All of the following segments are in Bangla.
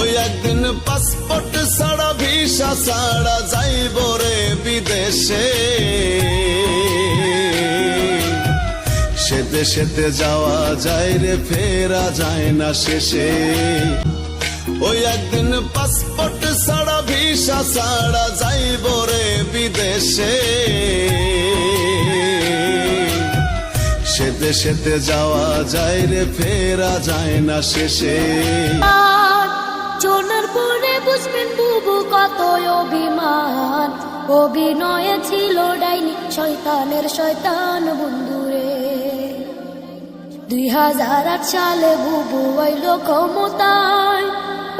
ওই একদিন পাসপোর্ট ছাড়া ভিসা ছাড়া যাইব রে বিদেশে, সে দেশেতে যাওয়া যায় রে ফেরা যায় না শেষে। ওই একদিন পাসপোর্ট ছাড়া ভিসা ছাড়া যাইব রে বিদেশে, সে দেশেতে যাওয়া যায় রে ফেরা যায় না শেষে। চোনার পরে বুঝবেন বুবু কত অভিমান, অভিনয়ে ছিল ডাইনি শয়তানের শয়তান বন্ধুরে। 2008 সালে বুবু আইল ক্ষমতায়,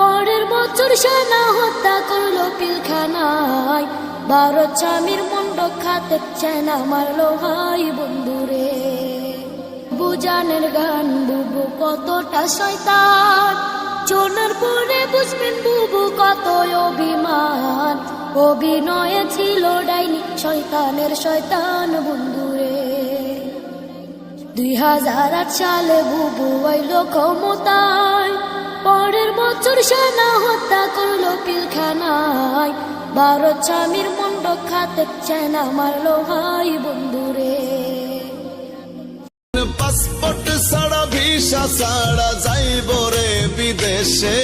পরের বছর সেনা হত্যা করলো পিলখানায়। ভারত স্বামীর মন্ড খাতে সেনা মারলো ভাই বন্ধুরে। বুজানের গান বুবু কতটা শয়তান, চোনার পরে বুঝবেন বুবু কত অভিমান, অভিনয়ে ছিল ডাইনি শয়তানের শয়তান বন্ধুরে। 2008 সালে বুবু আইল ক্ষমতায়, পরের বছর সেনা হত্যা করলো পিলখানায়। ভারত স্বামীর মন্ড খাতে সেনা মারলো ভাই বন্ধুরে। পাসপোর্ট ছাড়া ভিসা ছাড়া যাইব রে বিদেশে,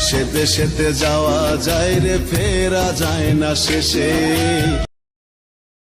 সে দেশেতে যাওয়া যায় রে ফেরা যায় না শেষে।